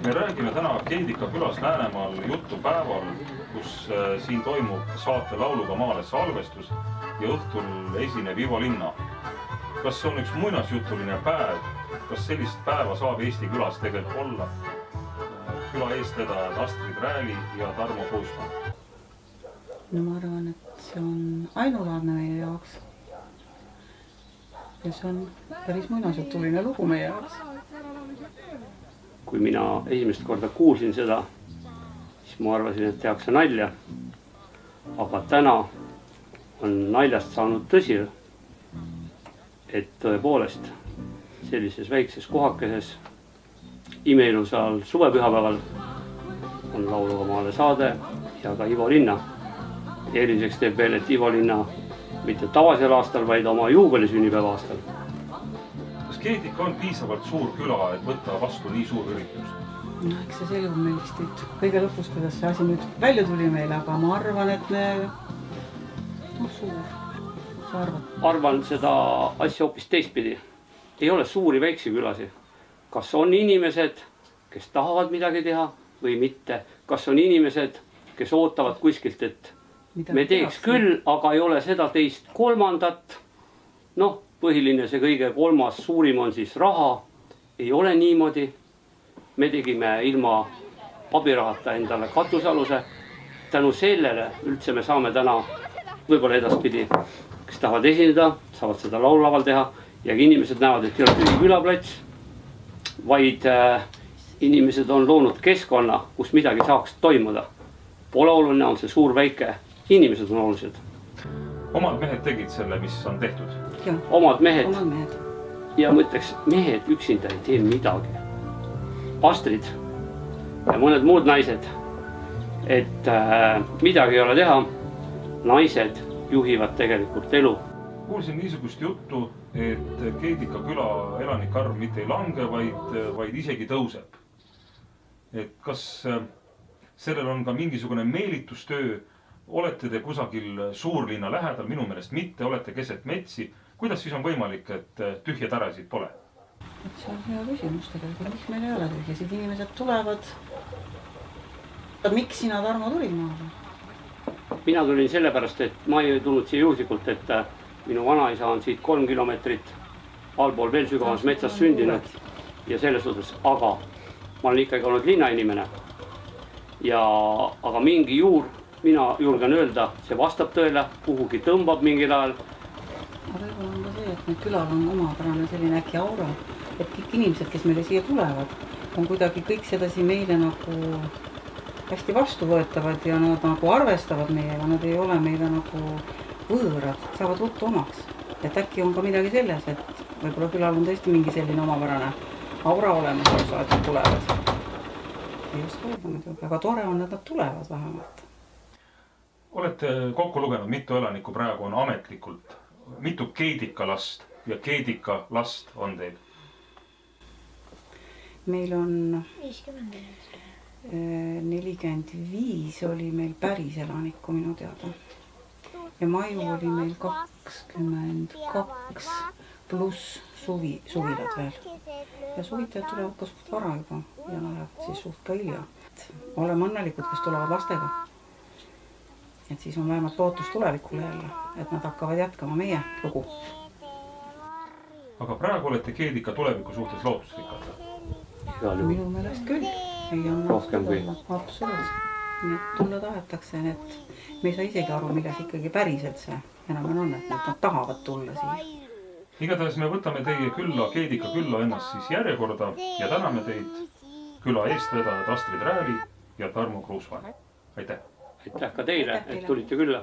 Me räägime täna Keedika külas Läänemaal jutupäeval, kus siin toimub saate Lauluga maale salvestus ja õhtul esineb Ivo Linna. Kas see on üks muinasjutuline päev? Kas sellist päeva saab Eesti külas tegelikult olla? Küla eestvedajad Astrid Rääli ja Tarmo Kruusmann. No ma arvan, et see on ainulaadne meie jaoks. Ja see on päris muinasjutuline lugu meie jaoks. Kui mina esimest korda kuulsin seda, siis ma arvasin, et tehakse nalja. Aga täna on naljast saanud tõsi, et tõepoolest sellises väikses kohakeses imeilusal suvepühapäeval on Lauluga maale saade ja ka Ivo Linna. Ja eriliseks teeb veel, et Ivo Linna mitte tavasel aastal, vaid oma juubelisünnipäeva aastal. Kas Keedika on piisavalt suur küla, et võtta vastu nii suur üritus? No, eks see selgub meil vist nüüd kõige lõpus, kuidas see asi nüüd välja tuli meile, aga ma arvan, et me... suur. Sa arvad? Arvan seda asja hoopis teistpidi. Ei ole suuri väiksi külasi. Kas on inimesed, kes tahavad midagi teha või mitte? Kas on inimesed, kes ootavad kuskilt, et me teeks küll, aga ei ole seda teist kolmandat? Noh, põhiline see kõige kolmas suurim on siis raha. Ei ole niimoodi. Me tegime ilma abirahata endale katusaluse. Tänu sellele üldse me saame täna, võib-olla edaspidi, kes tahavad esineda, saavad seda laulaval teha ja inimesed näevad, et ei ole tühi külaplats, vaid inimesed on loonud keskkonna, kus midagi saaks toimuda. Pole oluline, on see suur väike, inimesed on olulised. Omad mehed tegid selle, mis on tehtud? Ja. Omad mehed. Omad mehed. Ja mõtleks, mehed üksinda ei tee midagi. Astrid ja mõned muud naised, et midagi ei ole teha, naised juhivad tegelikult elu. Kuulsin niisugust juttu, et Keedika küla elanikarv mitte ei lange, vaid isegi tõuseb. Et kas sellel on ka mingisugune meelitustöö? Olete te kusagil suurlinna lähedal? Minu meelest mitte, olete keset metsi. Kuidas siis on võimalik, et tühje tärasid pole? See on hea küsimus tegelikult, miks meil ei ole tühjasid inimesed tulevad. Miks sina, Tarmo, tulid maale? Mina tulin sellepärast, et ma ei tulnud siia juhuslikult, et minu vanaisa on siit 3 kilomeetrit allpool veel sügavas metsas sündinud ja selles suhtes, aga ma olen ikkagi olnud linnainimene. Aga mingi juur, mina julgen öelda, see vastab tõele, kuhugi tõmbab mingil ajal. Aga võib-olla on ka see, et meil külal on omapärane selline äkki aura, et kõik inimesed, kes meile siia tulevad, on kuidagi kõik sedasi meile nagu hästi vastuvõetavad ja nad nagu arvestavad meiega, nad ei ole meile nagu võõrad, saavad võttu omaks. Et äkki on ka midagi selles, et võib-olla külal on tõesti mingi selline omapärane aura olemas, kus nad tulevad. Ei oska öelda muidugi, aga tore on, et nad tulevad vähemalt. Olete kokku lugenud, mitu elanikku praegu on ametlikult? Mitu Keedika last ja Keedika last on teil? Meil on 45 oli meil päris elanikku minu teada. Ja maju oli meil 22 pluss suvilad veel. Ja suvitajad tulevad ka suht vara juba ja lähevad siis suht ka hilja. Oleme õnnelikud, kes tulevad lastega. Et siis on vähemalt lootus tulevikule jälle, et nad hakkavad jätkama meie lugu. Aga praegu olete Keedika tuleviku suhtes lootusrikkad? Minu meelest küll. Ei on rohkem kui. Absoluutselt. Nii et tulla tahetakse, et me ei saa isegi aru, milles ikkagi päriselt see enam on, et nad tahavad tulla siia. Igatahes me võtame teie külla, Keedika külla ennast siis järjekorda ja täname teid küla eestvedajad Astrid Rääli ja Tarmo Kruusmann. Aitäh! Aitäh ka teile, et tulite külla.